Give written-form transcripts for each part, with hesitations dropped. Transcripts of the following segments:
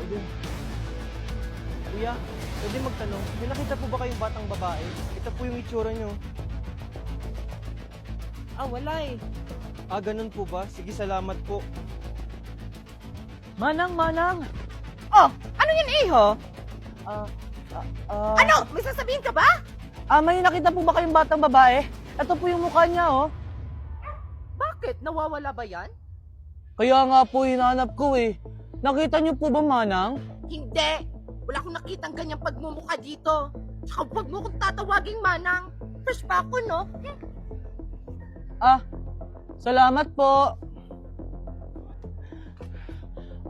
tao dun. Kuya, pwede magtanong, may nakita po ba kayong batang babae? Ito po yung itsura nyo. Wala eh. Ganun po ba? Sige, salamat po. Manang! Oh, ano yan, Iho? Ano? May sasabihin ka ba? May nakita po ba kayong batang babae? Ito po yung mukha niya, oh. Bakit? Nawawala ba yan? Kaya nga po hinahanap ko eh. Nakita niyo po ba, Manang? Hindi. Wala akong nakitang ganyang pagmumukha dito. Tsaka huwag mo kong tatawaging Manang. Fresh pa ako, no? Salamat po.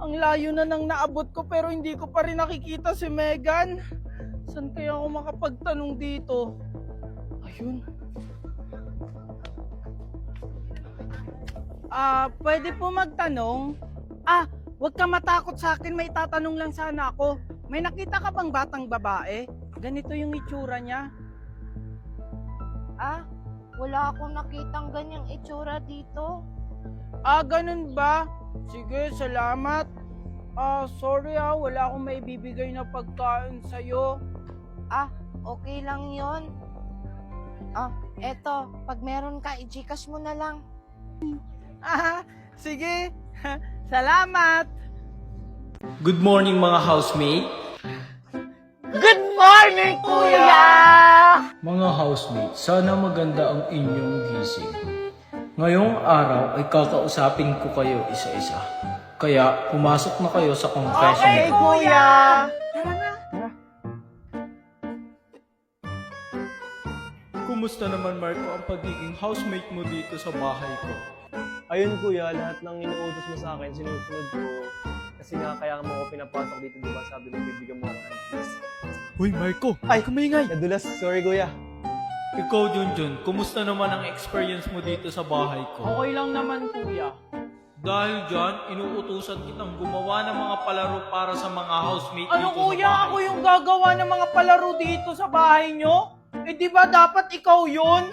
Ang layo na nang naabot ko pero hindi ko pa rin nakikita si Megan. Saan kaya ako makapagtanong dito? Ayun. Pwede po magtanong? Huwag ka matakot sa akin, may tatanong lang sana ako. May nakita ka bang batang babae? Ganito yung itsura niya. Wala akong nakitang ganyang itsura dito. Ganun ba? Sige, salamat. Sorry wala akong maibibigay na pagkain sa'yo. Okay lang yon. Eto, pag meron ka, i-gcash mo na lang. Sige. Salamat. Good morning mga housemate. Good morning, Kuya! Mga housemate, sana maganda ang inyong gising. Ngayong araw ay kakausapin ko kayo isa-isa. Kaya pumasok na kayo sa confession. Okay, Kuya! Kumusta naman Marco ang pagiging housemate mo dito sa bahay ko? Ayun kuya, lahat ng inuutos mo sa akin, sinusunod ko. Kasi nga kaya mo ako pinapasok dito, di ba? Sabi mo, bibigyan mo ako ng cheese. Hoy Marco, Ay, kumingay! Nadulas, sorry kuya. ikaw Junjun, kumusta naman ang experience mo dito sa bahay ko? Okay lang naman, kuya. Dahil dyan, inuutusan kitang gumawa ng mga palaro para sa mga housemate Ano dito kuya, sa bahay ako ko. yung gagawa ng mga palaro dito sa bahay nyo? Di ba dapat ikaw yun?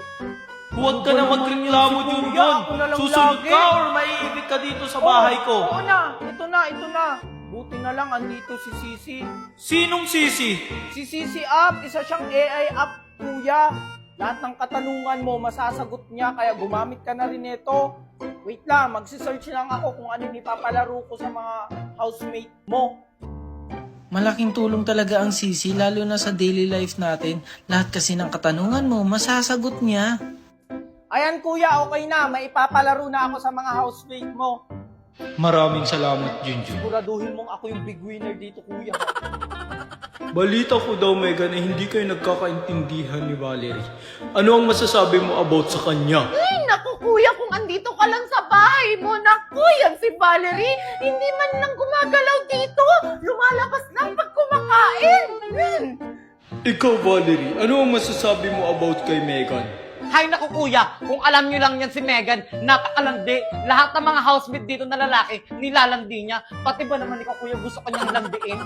Huwag ka na magreklamo, si Kuya, Junjun. ako na lang Susunod lagi. ka or maiibig ka dito sa bahay ko. Oo na, ito na. Buti na lang, andito si Sisi. Sinong sisi? Si Sisi App, isa siyang AI app, kuya. Lahat ng katanungan mo, masasagot niya, kaya gumamit ka na rin ito. Wait lang, magsisearch lang ako kung ano yung ipapalaro ko sa mga housemate mo. Malaking tulong talaga ang sisi lalo na sa daily life natin. Lahat kasi ng katanungan mo, masasagot niya. Ayan kuya, okay na, may ipapalaro na ako sa mga housemate mo. Maraming salamat, Junjun. Siguraduhin mong ako yung big winner dito, kuya. Balita ko daw, Megan, na hindi kayo nagkakaintindihan ni Valerie. Ano ang masasabi mo about sa kanya? Ay, naku kuya, kung andito ka lang sa bahay mo, naku, yan si Valerie, hindi man lang gumagalaw dito. Lumalabas lang pag kumakain. Ikaw, Valerie, ano ang masasabi mo about kay Megan? Hay naku, Kuya! Kung alam niyo lang yan si Megan, napakalandi. Lahat ng mga housemate dito na lalaki, nilalandi niya. Pati ba naman ikaw, Kuya, gusto ka niyang landiin?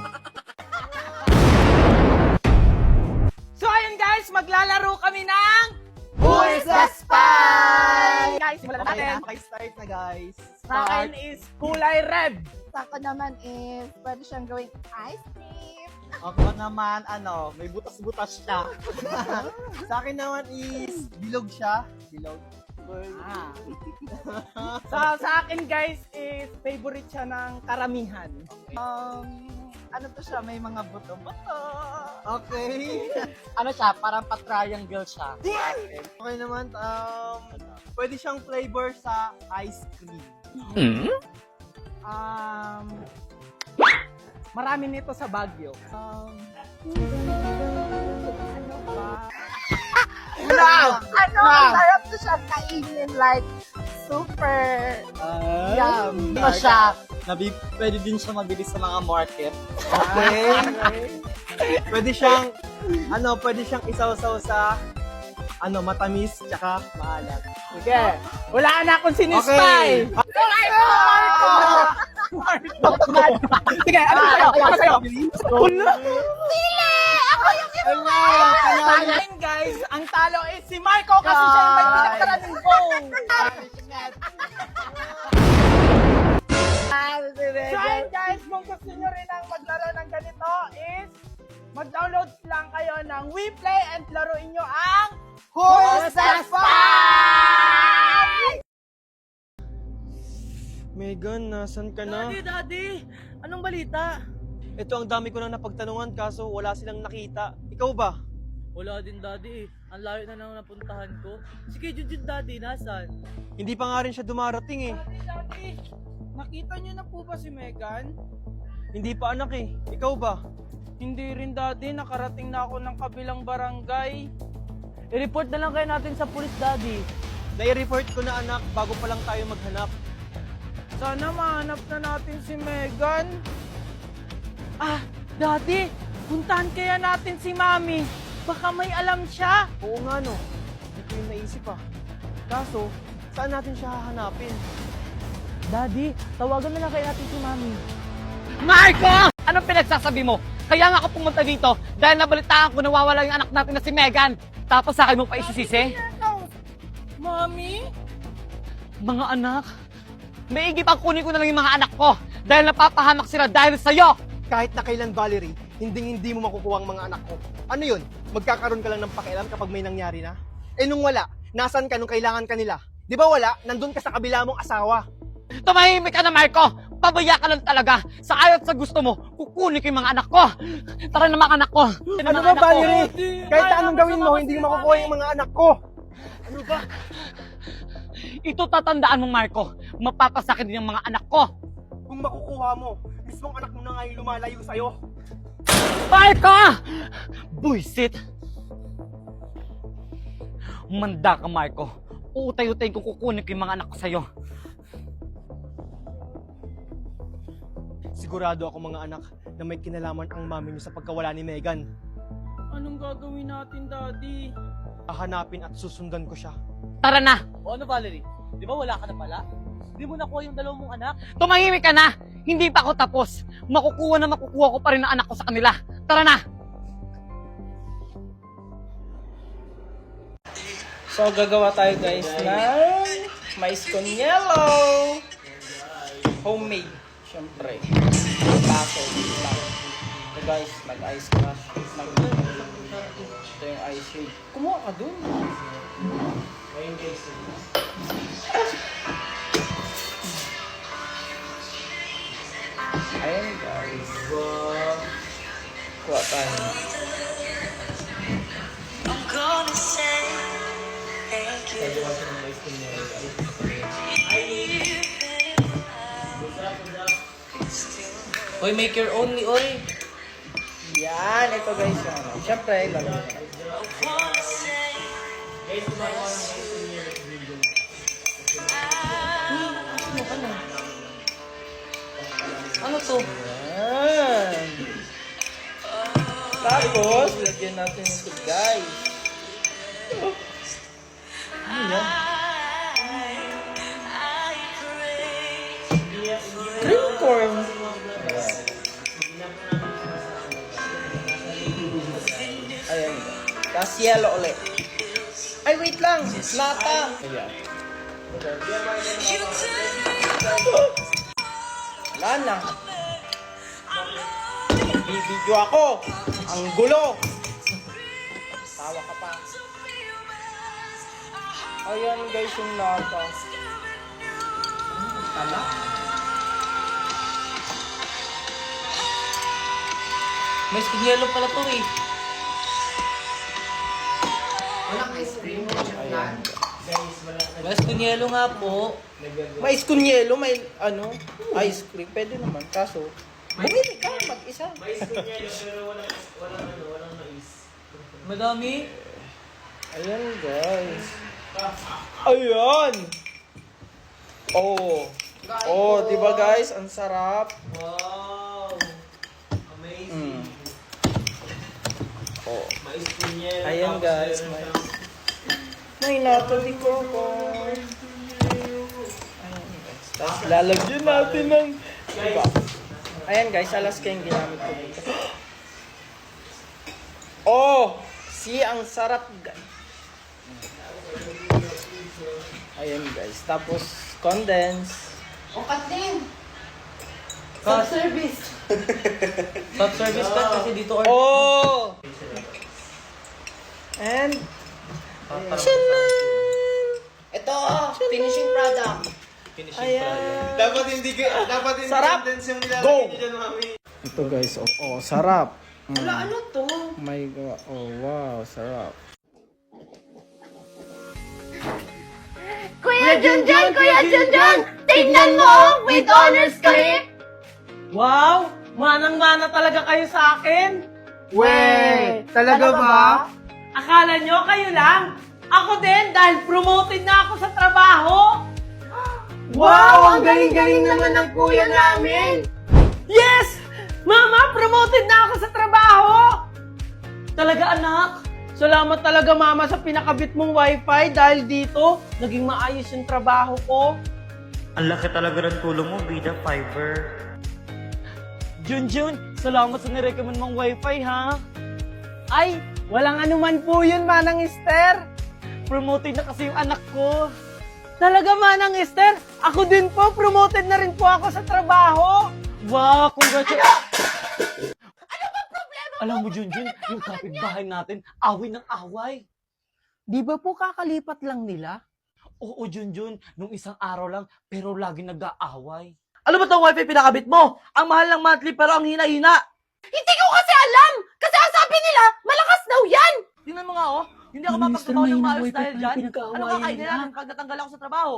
So ayun guys, maglalaro kami ng Who is the spy? Guys, simulan na natin. Okay, start na guys. Sa akin is kulay red. Sa ako naman is, pwede siyang gawing ice cream. Ako naman, may butas-butas siya. Sa akin naman is, bilog siya. Bilog. Sa akin guys is, favorite siya ng karamihan. Ano to siya, may mga buto-buto. Okay. Ano siya? Parang pa-triangle siya. Okay naman, pwede siyang flavor sa ice cream. Marami nito sa Baguio. Ano, sarap to siya kainin, like, super yum. Ano siya? Pwede din siya mabilis sa mga market. Okay. Pwede siyang, pwede siyang isaw-saw sa, matamis, tsaka maalat. Sige, wala na akong sinispy. Sige, ano sa'yo? Ano sa'yo? Ayun guys, ang talo is si Marco kasi siya yung may pinagkaraming phone. So ayun guys, kung gusto nyo rin ang maglaro ng ganito is mag-download lang kayo ng WePlay and laruin nyo ang Who's the Megan, nasan ka na? Daddy! Anong balita? Ito ang dami ko nang napagtanungan kaso wala silang nakita. Ikaw ba? Wala din, Daddy. Ang layo na nang napuntahan ko. Sige, Junjun, Daddy, nasan? Hindi pa nga rin siya dumarating eh. Daddy, nakita nyo na po ba si Megan? Hindi pa anak eh. Ikaw ba? Hindi rin, Daddy. Nakarating na ako ng kabilang barangay. I-report na lang kayo natin sa pulis, Daddy. Nai-report ko na anak bago pa lang tayo maghanap. Sana mahanap na natin si Megan. Ah, Daddy, puntahan kaya natin si Mami. Baka may alam siya. Oo nga no. Hindi ko yung naisip ah. Kaso, saan natin siya hahanapin? Daddy, tawagan na lang kayo natin si Mami. Marco! Anong pinagsasabi mo? Kaya nga ako pumunta dito dahil nabalitaan ko nawawala yung anak natin na si Megan. Tapos sa akin mo pa isisisi? Mami? Mga anak, maigi pang kunin ko na lang yung mga anak ko dahil napapahamak sila dahil sa'yo. Kahit na kailan, Valerie, hindi mo makukuha ang mga anak ko. Ano yun? Magkakaroon ka lang ng pakialam kapag may nangyari na? Eh nung wala, nasan ka nung kailangan ka nila? Di ba wala? Nandun ka sa kabila mong asawa. Tumahimik ka na, Marco! Pabaya ka lang talaga! Sa ayaw at sa gusto mo, kukunin ko yung mga anak ko! Tara na mga anak ko! Ano ba, Valerie? Kahit na anong gawin mo, hindi mo makukuha yung mga anak ko. Ano ba? Ito tatandaan mo, Marco. Mapapasakit din yung mga anak ko. Kung makukuha mo, mismong anak mo na nga yung lumalayo sa'yo. Marco! Buisit! Manda ka, Marco. Uutay-utay ko kukunin ko yung mga anak ko sa'yo. Sigurado ako mga anak na may kinalaman ang mami niyo sa pagkawala ni Megan. Anong gagawin natin, Daddy? Hahanapin at susundan ko siya. Tara na! O ano, Valerie? Di ba wala ka na pala? Di mo nakuha yung dalawang mong anak? Tumahimik ka na! Hindi pa ako tapos. Makukuha ko pa rin ang anak ko sa kanila. Tara na! So, gagawa tayo guys ng mais con yellow. Homemade, syempre. Baso lang. So guys, nag-ice crush. Ito yung ice cream. Kumuha ka dun. Ayun guys. Ayun guys. Kuha tayo. Hoy, make your own ni Oy. Yan, ito guys yung ano. Siyempre, lalagyan natin. Ano to? Yan. Tapos, lagyan natin ito guys. Ano yan? Cream corn. Ayan. Tapos yellow ulit. Ay, wait lang. Nata. Ayan. Wala na. Bibidyo ako. Ang gulo. Tawa ka pa. Ayan guys yung nata. Tala? May skin yellow pala to eh. Ayan. May skin yellow nga po. May ice con yellow, may ano, ice cream. Pwede naman. Kaso, bumili ka mag-isa. Madami. Ayan guys. Ayan! Oh. Oh, di ba guys? Ang sarap. Wow! Amazing. Oh. Ayan guys. May natali ko po. Ayan guys. Tapos lalagyan natin ng iba. Ayan guys, alas kayong ginamit ko dito. Oh! See, ang sarap guys. Ayan guys. Tapos condense. O, Kathleen! Self-service. Self-service ka kasi dito order. Oh! And, Ito, finishing product. dapat hindi Sarap! sentence yung nilalagay Go! niyo dyan, mami. Ito guys, sarap. Ala, ano to? My God, wow, sarap. Kuya Junjun! Kuya Junjun! Tingnan mo! With honors clip! Wow! Manang-mana talaga kayo sa akin. Weh, talaga ba? Akala nyo kayo lang? Ako din dahil promoted na ako sa trabaho. Wow! Ang galing-galing naman ng kuya namin! Yes! Mama, promoted na ako sa trabaho! Talaga, anak? Salamat talaga, Mama, sa pinakabit mong wifi dahil dito, naging maayos yung trabaho ko. Ang laki talaga ng tulong mo, Bida Fiber. Junjun, salamat sa nirecommend mong wifi, ha? Ay, walang anuman po yun, Manang Esther. Promoted na kasi yung anak ko. Talaga, Manang Esther? Ako din po, promoted na rin po ako sa trabaho. Wow, congratulations! Ano ba problema? Alam mo, Junjun, yung kapitbahay natin, away ng away. Di ba po kakalipat lang nila? Oo, Junjun, nung isang araw lang, pero lagi nag-aaway. Ano ba itong wifi pinakabit mo? Ang mahal ng monthly pero ang hina-hina. Hindi ko kasi alam! Kasi ang sabi nila, malakas daw yan! Tingnan mo nga, oh. Hindi ako Mr. mapagtrabaho ng Mahina maayos wifi dahil pa, dyan. pinag-aawayan Ano kakain nila. nila pag natanggal ako sa trabaho?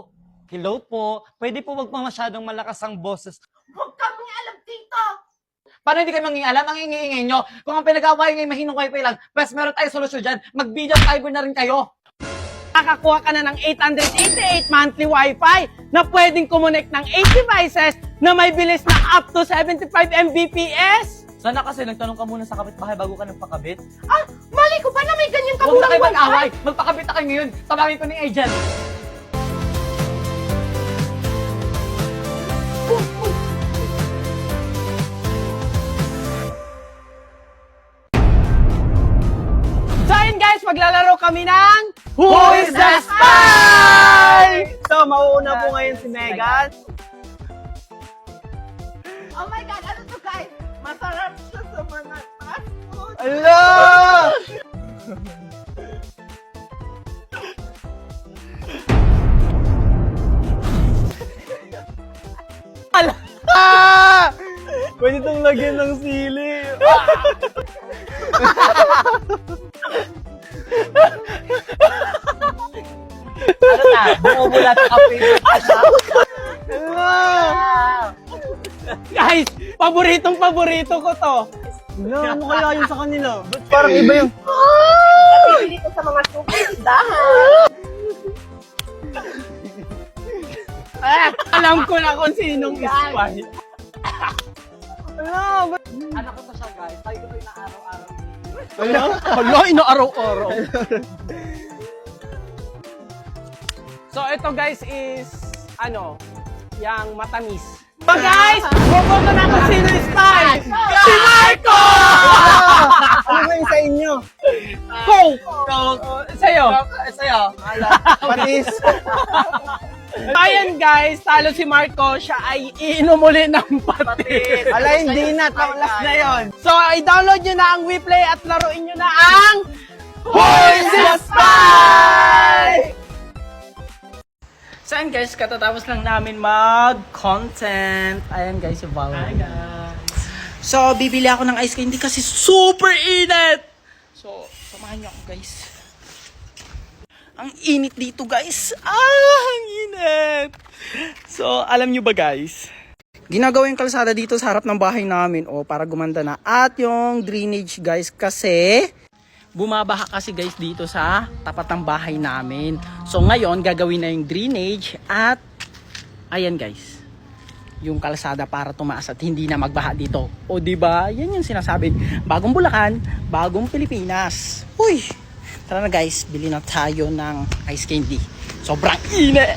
Hello po. Pwede po wag pa masyadong malakas ang boses. Huwag kang alam dito! Paano hindi kayo mangingalam? Ang ingay nyo. Kung ang pinag-awayan ngayon mahinong wifi lang, pues meron tayo solusyon dyan. Mag-video fiber na rin kayo. Nakakuha ka na ng 888 monthly wifi na pwedeng kumonect ng 8 devices na may bilis na up to 75 Mbps. Sana kasi nagtanong ka muna sa kapitbahay bago ka nagpakabit. Ah, mali ko ba na may ganyang Huwag na kakulang kayo wifi? mag-away. Magpakabit na kayo ngayon. Tawagin ko ni agent. So ayun guys, maglalaro kami ng Who is the Spy? So, mauuna po ngayon si Megan. Oh my God, ano to guys? Masarap siya sa mga fast food. Ala! Ah! Pwede itong lagyan ng sili. Ano na? Bumubulat ka favorite ka siya. guys, paborito ko to. Ala, ano kaya yun sa kanila? Ba't parang iba yung... Pili ko sa mga sukidahan. Alam ko na kung sinong spy. Anak ko pa siya, guys. Tayo ko na araw-araw. Hala, inaaraw-araw. So, ito guys is, yang matamis. But guys, buboto na kung sino yung spy. Si Marco! Ano ba yung sa inyo? Go! Sa'yo. Sa'yo. Patis. Ayan guys, talo si Marco. Siya ay iinom ulit ng patis. Ala, hindi na. Last na yun. So, i-download nyo na ang WePlay at laruin nyo na ang Who is the Spy? So ayan guys, katatapos lang namin mag-content. Ayan guys, yung bawal. Hi guys. So, bibili ako ng ice candy kasi super init. So, samahan nyo ako guys. Ang init dito guys. Ang init. So, alam nyo ba guys? Ginagawa yung kalsada dito sa harap ng bahay namin para gumanda na. At yung drainage guys kasi bumabaha kasi guys dito sa tapat ng bahay namin. So ngayon gagawin na yung drainage at ayan guys, yung kalsada para tumaas at hindi na magbaha dito. O di ba? Yan yung sinasabi. Bagong Bulacan, bagong Pilipinas. Uy! Tara na guys, bili na tayo ng ice candy. Sobrang init.